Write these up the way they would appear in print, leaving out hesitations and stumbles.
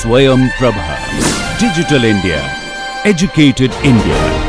Swayam Prabha. Digital India. Educated India.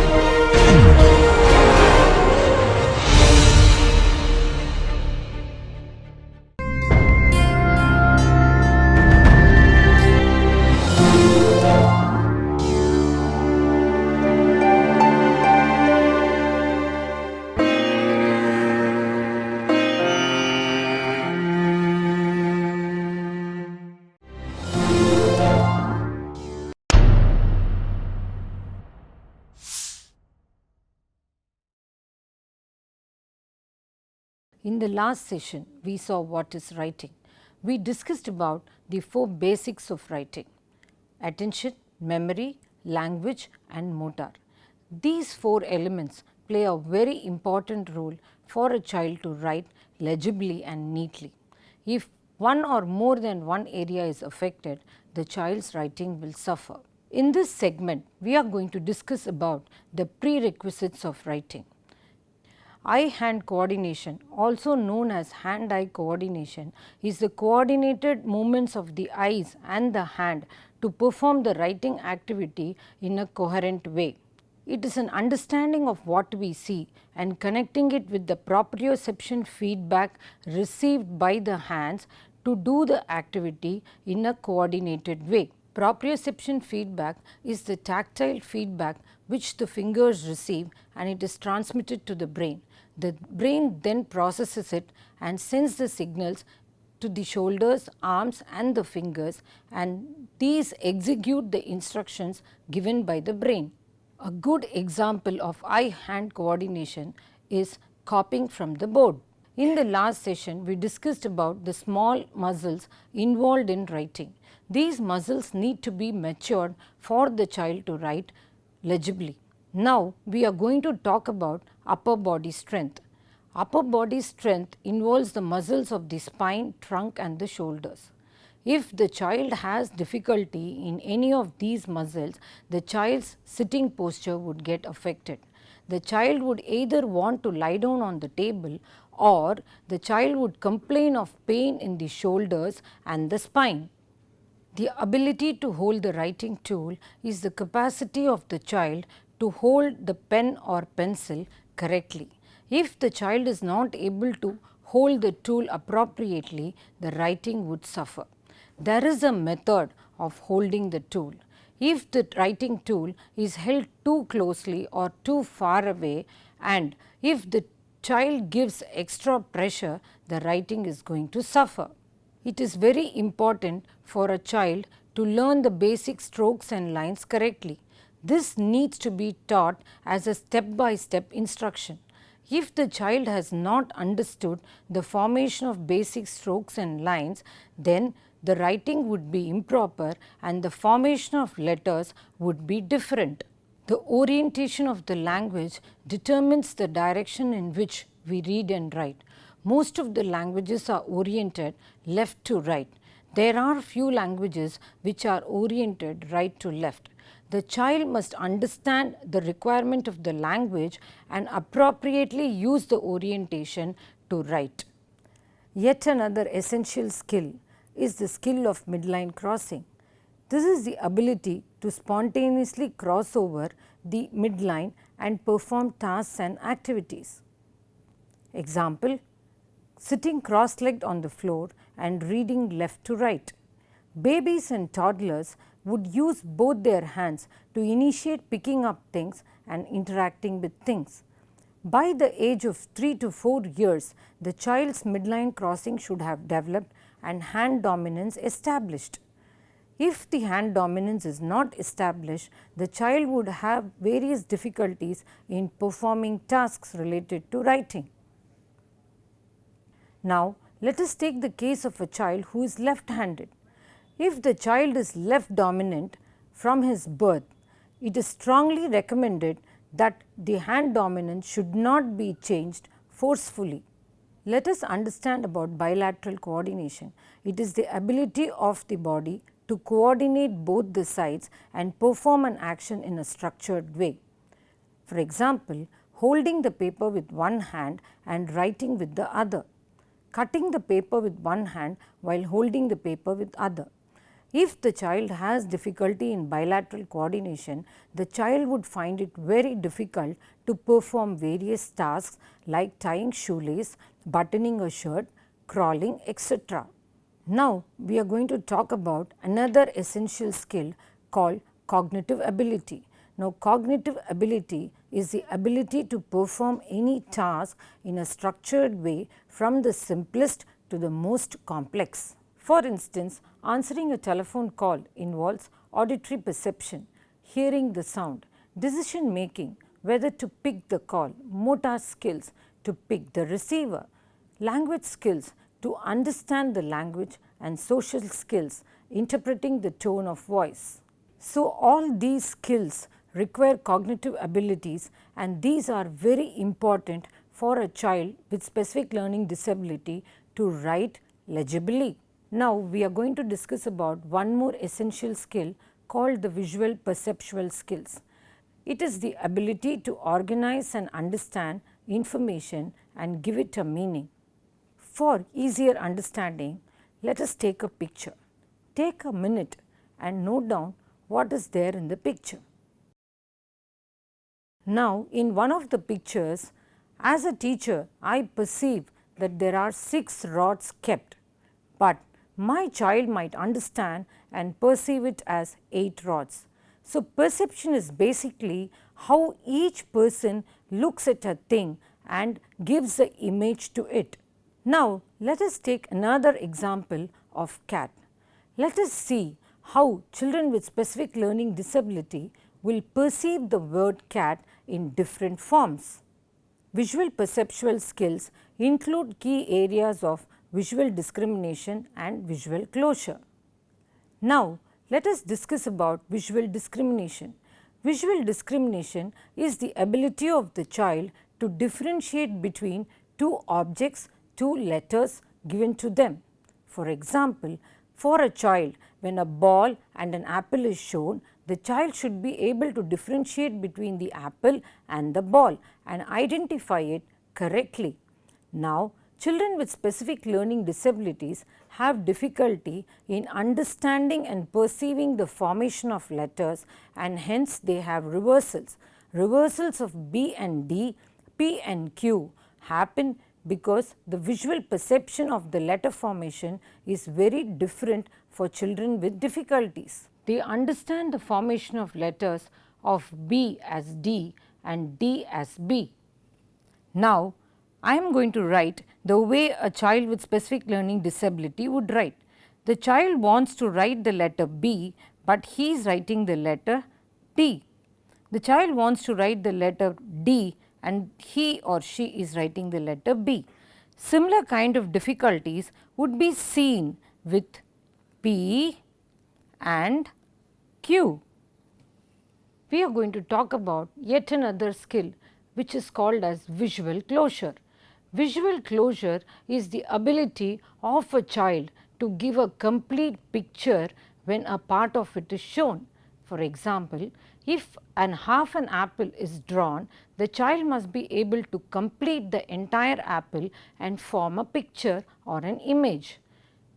In the last session, we saw what is writing. We discussed about the 4 basics of writing: attention, memory, language and motor. These 4 elements play a very important role for a child to write legibly and neatly. If one or more than one area is affected, the child's writing will suffer. In this segment, we are going to discuss about the prerequisites of writing. Eye-hand coordination, also known as hand-eye coordination, is the coordinated movements of the eyes and the hand to perform the writing activity in a coherent way. It is an understanding of what we see and connecting it with the proprioception feedback received by the hands to do the activity in a coordinated way. Proprioception feedback is the tactile feedback which the fingers receive and it is transmitted to the brain. The brain then processes it and sends the signals to the shoulders, arms and the fingers, and these execute the instructions given by the brain. A good example of eye-hand coordination is copying from the board. In the last session, we discussed about the small muscles involved in writing. These muscles need to be matured for the child to write legibly. Now, we are going to talk about upper body strength. Upper body strength involves the muscles of the spine, trunk and the shoulders. If the child has difficulty in any of these muscles, the child's sitting posture would get affected. The child would either want to lie down on the table or the child would complain of pain in the shoulders and the spine. The ability to hold the writing tool is the capacity of the child to hold the pen or pencil correctly. If the child is not able to hold the tool appropriately, the writing would suffer. There is a method of holding the tool. If the writing tool is held too closely or too far away, and if the child gives extra pressure, the writing is going to suffer. It is very important for a child to learn the basic strokes and lines correctly. This needs to be taught as a step-by-step instruction. If the child has not understood the formation of basic strokes and lines, then the writing would be improper and the formation of letters would be different. The orientation of the language determines the direction in which we read and write. Most of the languages are oriented left to right. There are few languages which are oriented right to left. The child must understand the requirement of the language and appropriately use the orientation to write. Yet another essential skill is the skill of midline crossing. This is the ability to spontaneously cross over the midline and perform tasks and activities. Example: sitting cross-legged on the floor and reading left to right. Babies and toddlers would use both their hands to initiate picking up things and interacting with things. By the age of 3 to 4 years, the child's midline crossing should have developed and hand dominance established. If the hand dominance is not established, the child would have various difficulties in performing tasks related to writing. Now, let us take the case of a child who is left-handed. If the child is left dominant from his birth, it is strongly recommended that the hand dominance should not be changed forcefully. Let us understand about bilateral coordination. It is the ability of the body to coordinate both the sides and perform an action in a structured way. For example, holding the paper with one hand and writing with the other, cutting the paper with one hand while holding the paper with other. If the child has difficulty in bilateral coordination, the child would find it very difficult to perform various tasks like tying shoelace, buttoning a shirt, crawling, etc. Now, we are going to talk about another essential skill called cognitive ability. Now, cognitive ability is the ability to perform any task in a structured way from the simplest to the most complex. For instance, answering a telephone call involves auditory perception, hearing the sound, decision making, whether to pick the call, motor skills to pick the receiver, language skills to understand the language, and social skills, interpreting the tone of voice. So, all these skills require cognitive abilities, and these are very important for a child with specific learning disability to write legibly. Now, we are going to discuss about one more essential skill called the visual perceptual skills. It is the ability to organize and understand information and give it a meaning. For easier understanding, let us take a picture. Take a minute and note down what is there in the picture. Now, in one of the pictures, as a teacher, I perceive that there are 6 rods kept, but my child might understand and perceive it as 8 rods. So, perception is basically how each person looks at a thing and gives an image to it. Now, let us take another example of cat. Let us see how children with specific learning disability will perceive the word cat in different forms. Visual perceptual skills include key areas of visual discrimination and visual closure. Now, let us discuss about visual discrimination. Visual discrimination is the ability of the child to differentiate between two objects, two letters given to them. For example, for a child, when a ball and an apple is shown, the child should be able to differentiate between the apple and the ball and identify it correctly. Now, children with specific learning disabilities have difficulty in understanding and perceiving the formation of letters, and hence they have reversals. Reversals of B and D, P and Q happen because the visual perception of the letter formation is very different for children with difficulties. They understand the formation of letters of B as D and D as B. Now, I am going to write the way a child with specific learning disability would write. The child wants to write the letter B, but he is writing the letter D. The child wants to write the letter D and he or she is writing the letter B. Similar kind of difficulties would be seen with P and Q. We are going to talk about yet another skill which is called as visual closure. Visual closure is the ability of a child to give a complete picture when a part of it is shown. For example, if half an apple is drawn, the child must be able to complete the entire apple and form a picture or an image.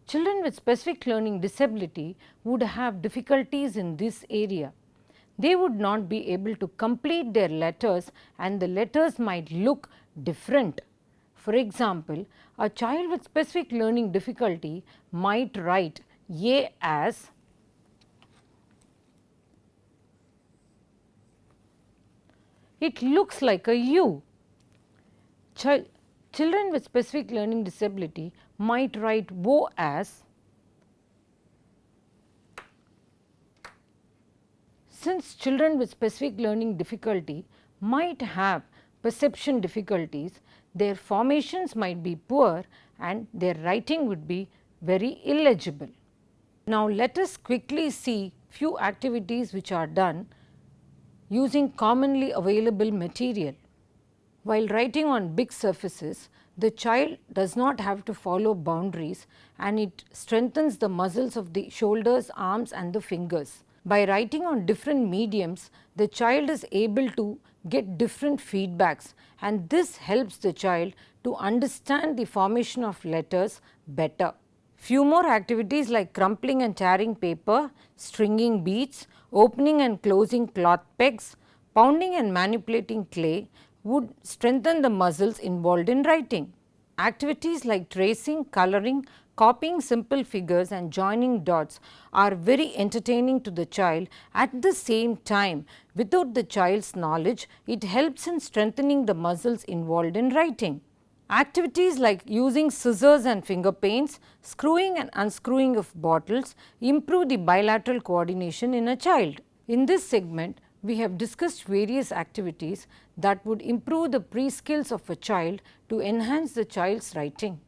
Children with specific learning disability would have difficulties in this area. They would not be able to complete their letters and the letters might look different. For example, a child with specific learning difficulty might write A as it looks like a U. Children with specific learning disability might write O as since children with specific learning difficulty might have perception difficulties, their formations might be poor and their writing would be very illegible. Now, let us quickly see few activities which are done using commonly available material. While writing on big surfaces, the child does not have to follow boundaries and it strengthens the muscles of the shoulders, arms and the fingers. By writing on different mediums, the child is able to get different feedbacks and this helps the child to understand the formation of letters better. Few more activities like crumpling and tearing paper, stringing beads, opening and closing cloth pegs, pounding and manipulating clay would strengthen the muscles involved in writing. Activities like tracing, coloring, copying simple figures and joining dots are very entertaining to the child. At the same time, without the child's knowledge, it helps in strengthening the muscles involved in writing. Activities like using scissors and finger paints, screwing and unscrewing of bottles improve the bilateral coordination in a child. In this segment, we have discussed various activities that would improve the pre-skills of a child to enhance the child's writing.